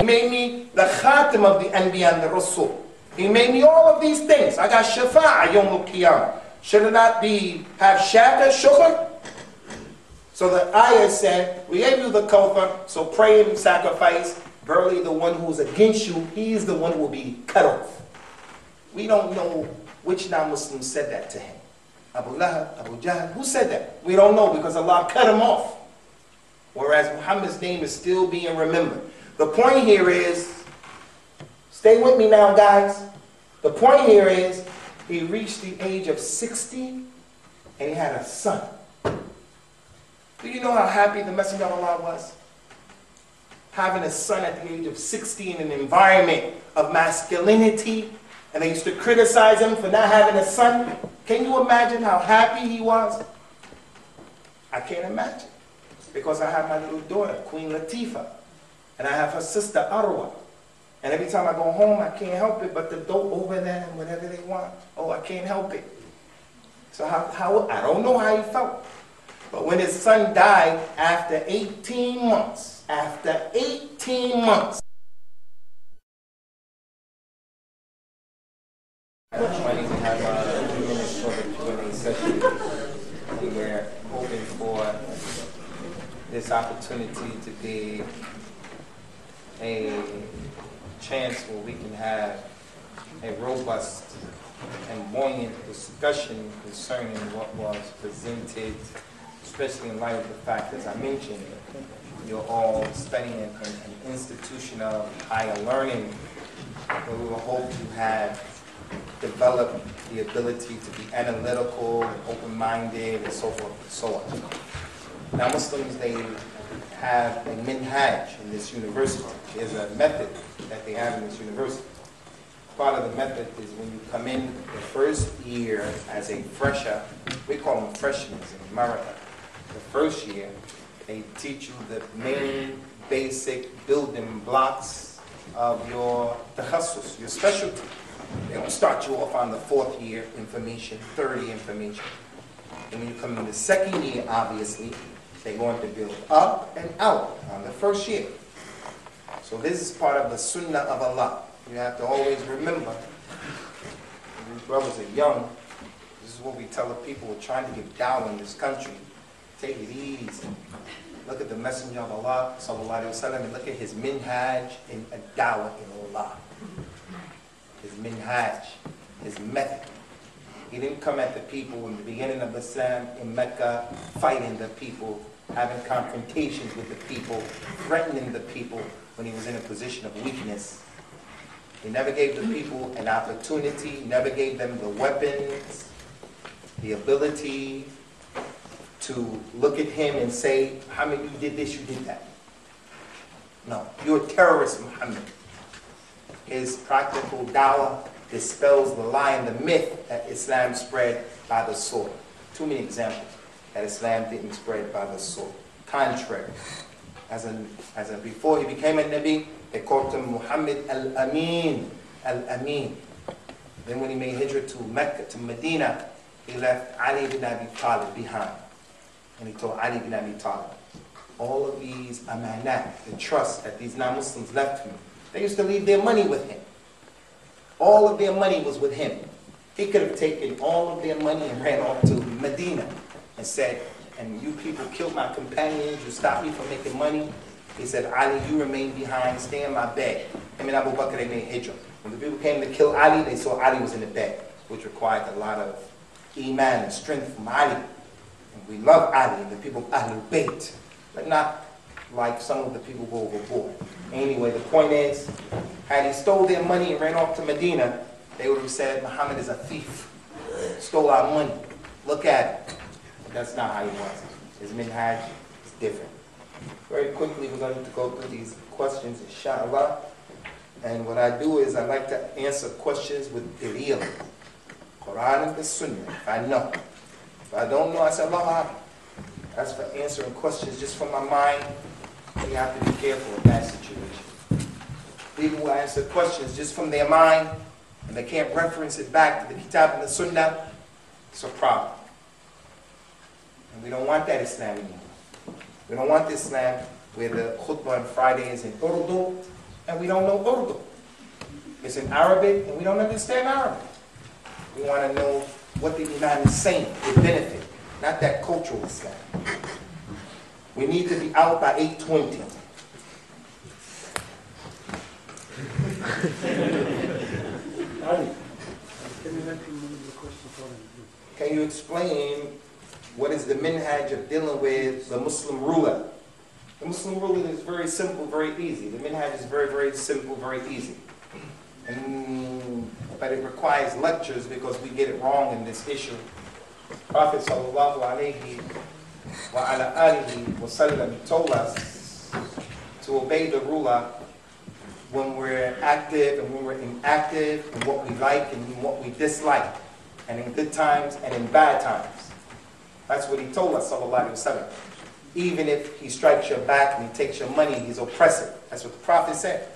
He made me the khatim of the Anbiya and the Rasul. He made me all of these things. I got shafa'a yawm al-qiyamah. Should it not be, have shaka, shukr? So the ayah said, we gave you the kawthar, so pray and sacrifice. Verily the one who is against you, he is the one who will be cut off. We don't know which non-Muslim said that to him. Abu Lahab, Abu Jahl, who said that? We don't know because Allah cut him off. Whereas Muhammad's name is still being remembered. The point here is, stay with me now guys. The point here is, he reached the age of 60 and he had a son. Do you know how happy the Messenger of Allah was? Having a son at the age of 60 in an environment of masculinity, and they used to criticize him for not having a son. Can you imagine how happy he was? I can't imagine. Because I have my little daughter, Queen Latifah, and I have her sister, Arwa. And every time I go home, I can't help it but to dote over them, whatever they want. Oh, I can't help it. So I don't know how he felt. But when his son died after 18 months, I have a few minutes for the Q&A session. And we're hoping for this opportunity to be a chance where we can have a robust and buoyant discussion concerning what was presented, especially in light of the fact, as I mentioned, you're all studying in an institution of higher learning, where we will hope to have developed the ability to be analytical and open-minded and so forth and so on. Now Muslims, they have a minhaj in this university. There's a method that they have in this university. Part of the method is when you come in the first year as a fresher, we call them freshmen in America. The first year, they teach you the main basic building blocks of your takhassus, your specialty. They don't start you off on the fourth year information, third year information. And when you come in the second year, obviously, they're going to build up and out on the first year. So this is part of the sunnah of Allah. You have to always remember, when these brothers are young, this is what we tell the people who are trying to give dawah in this country. Take it easy. Look at the Messenger of Allah, sallallahu alaihi wasallam, and look at his minhaj in dawah in Allah. His minhaj, his method. He didn't come at the people in the beginning of Islam in Mecca, fighting the people, having confrontations with the people, threatening the people when he was in a position of weakness. He never gave the people an opportunity, never gave them the weapons, the ability to look at him and say, Muhammad, you did this, you did that. No, you're a terrorist, Muhammad. His practical dawah dispels the lie and the myth that Islam spread by the sword. Too many examples that Islam didn't spread by the sword. Contrary. Before he became a Nabi, they called him Muhammad al-Amin. Al-Amin. Then when he made hijrah to Mecca, to Medina, he left Ali ibn Abi Talib behind. And he told Ali ibn Abi Talib, all of these amanat, the trust that these non-Muslims left him, they used to leave their money with him. All of their money was with him. He could have taken all of their money and ran off to Medina and said, and you people killed my companions, you stopped me from making money. He said, Ali, you remain behind, stay in my bed. Him and Abu Bakr, they made hijrah. When the people came to kill Ali, they saw Ali was in the bed, which required a lot of iman and strength from Ali. And we love Ali, the people of Ahlul Bayt, but not like some of the people who were overboard. Anyway, the point is, had he stole their money and ran off to Medina, they would have said, Muhammad is a thief, stole our money. Look at it. But that's not how he was. His minhaj is different. Very quickly, we're going to go through these questions, inshallah. And what I do is I like to answer questions with dalil, Quran and the Sunnah, if I know. If I don't know, I say, Allah. As for answering questions just from my mind, you have to be careful in that situation. People who answer questions just from their mind, and they can't reference it back to the Kitab and the Sunnah, it's a problem. And we don't want that Islam anymore. We don't want Islam where the khutbah on Friday is in Urdu, and we don't know Urdu. It's in Arabic, and we don't understand Arabic. We want to know what the Imam is saying, the benefit, not that cultural Islam. We need to be out by 8:20. Can you explain what is the minhaj of dealing with the Muslim ruler? The Muslim ruler is very simple, very easy. The minhaj is very, very simple, very easy. But it requires lectures because we get it wrong in this issue. Prophet sallallahu alayhi wa ala alihi wa sallam told us to obey the ruler when we're active and when we're inactive, and what we like and what we dislike, and in good times and in bad times. That's what he told us, sallallahu alayhi wa sallam. Even if he strikes your back and he takes your money, he's oppressive. That's what the Prophet said,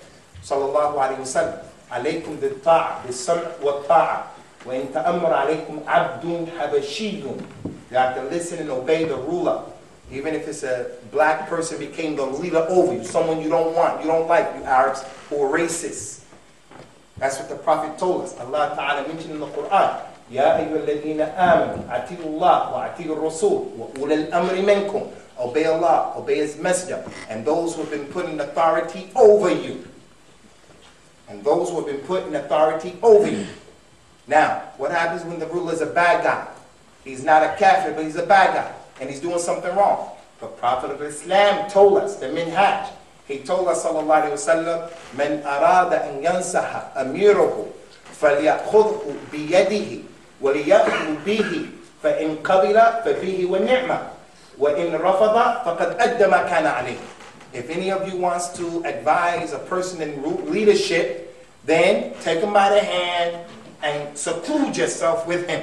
sallallahu alayhi wa sallam. عليكم بالطاعة بالسمع والطاعة وإن تأمر عليكم عبد حبشي. You have to listen and obey the ruler, even if it's a black person became the leader over you, someone you don't want, you don't like, you Arabs who are racist. That's what the Prophet told us. Allah Ta'ala mentioned in the Quran, يا أيها الذين آمنوا أطيعوا الله وأطيعوا الرسول وأولي الأمر منكم. Obey Allah, obey His Messenger, and those who have been put in authority over you. And those who have been put in authority over you. Now, what happens when the ruler is a bad guy? He's not a kafir, but he's a bad guy, and he's doing something wrong. The Prophet of Islam told us, the minhaj, he told us, sallallahu alayhi wa sallam, من أراد أن ينصح أميره فليأخذه بيده وليأخذ به فإن قبل فبه والنعمة وإن رفض فقد أدى ما كان عليه. If any of you wants to advise a person in leadership, then take him by the hand and seclude yourself with him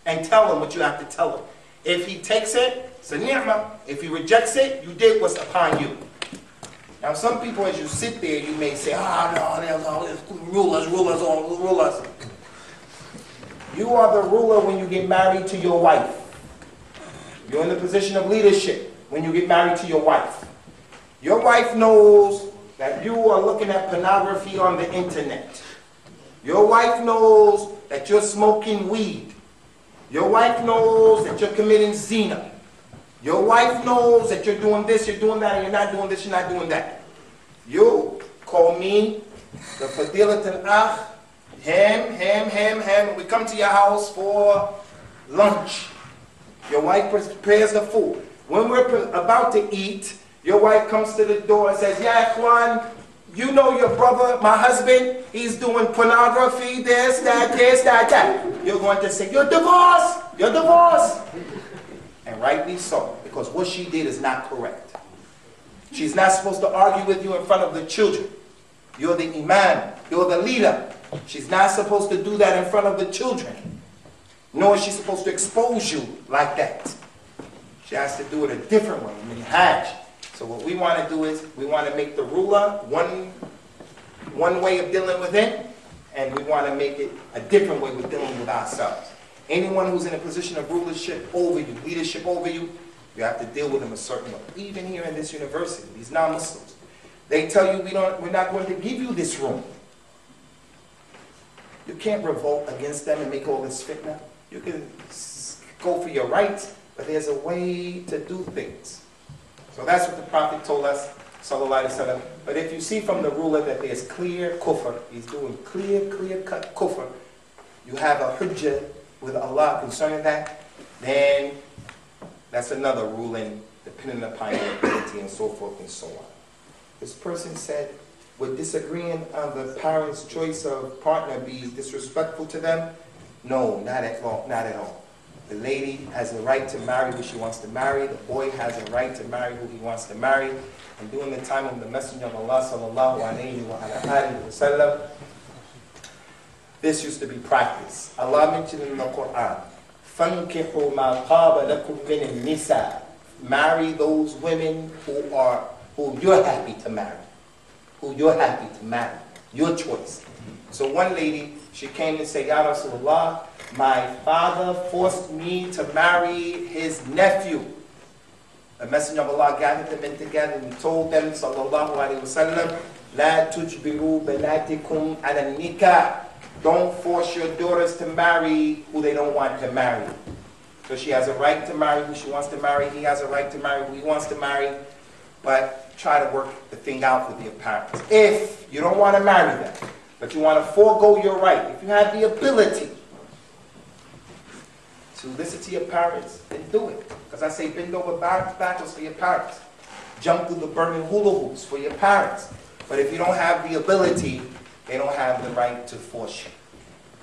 and tell him what you have to tell him. If he takes it, it's a ni'mah. If he rejects it, you did what's upon you. Now some people, as you sit there, you may say, no, there's all these rulers. You are the ruler when you get married to your wife. You're in the position of leadership when you get married to your wife. Your wife knows that you are looking at pornography on the internet. Your wife knows that you're smoking weed. Your wife knows that you're committing zina. Your wife knows that you're doing this, you're doing that, and you're not doing this, you're not doing that. You call me, the Fadilat al-Akh, him. We come to your house for lunch. Your wife prepares the food. When we're about to eat, your wife comes to the door and says, yeah, Ikhwan, you know your brother, my husband, he's doing pornography, this, that. You're going to say, you're divorced. And rightly so, because what she did is not correct. She's not supposed to argue with you in front of the children. You're the imam, you're the leader. She's not supposed to do that in front of the children. Nor is she supposed to expose you like that. She has to do it a different way, minhaj. So what we want to do is, we want to make the ruler one way of dealing with him, and we want to make it a different way of dealing with ourselves. Anyone who's in a position of rulership over you, leadership over you, you have to deal with them a certain way. Even here in this university, these non-Muslims, they tell you we're not going to give you this room. You can't revolt against them and make all this fitna. You can go for your rights, but there's a way to do things. So that's what the Prophet told us, sallallahu alaihi wasallam. But if you see from the ruler that there's clear kufr, he's doing clear-cut kufr, you have a hujjah with Allah concerning that, then that's another ruling depending upon your ability and so forth and so on. This person said, would disagreeing on the parents' choice of partner be disrespectful to them? No, not at all. The lady has a right to marry who she wants to marry. The boy has a right to marry who he wants to marry. And during the time of the Messenger of Allah sallallahu alayhi wa sallam, this used to be practiced. Allah mentioned in the Quran, فَانْكِحُوا مَا قَابَ لَكُمْ مِنَ النِّسَاءِ. Marry those women who you're happy to marry. Your choice. So one lady, she came and said, Ya Rasulullah, my father forced me to marry his nephew. The Messenger of Allah gathered them in together and he told them, sallallahu alayhi wa sallam, La tujbiru banatikum ala nikah. Don't force your daughters to marry who they don't want to marry. So she has a right to marry who she wants to marry. He has a right to marry who he wants to marry. But try to work the thing out with your parents. If you don't want to marry them, but you want to forego your right, if you have the ability to listen to your parents, then do it. Because I say bend over backwards for your parents. Jump through the burning hula hoops for your parents. But if you don't have the ability, they don't have the right to force you.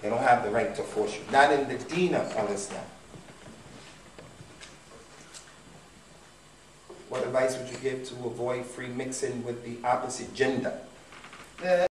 They don't have the right to force you. Not in the deen of Islam. What advice would you give to avoid free mixing with the opposite gender?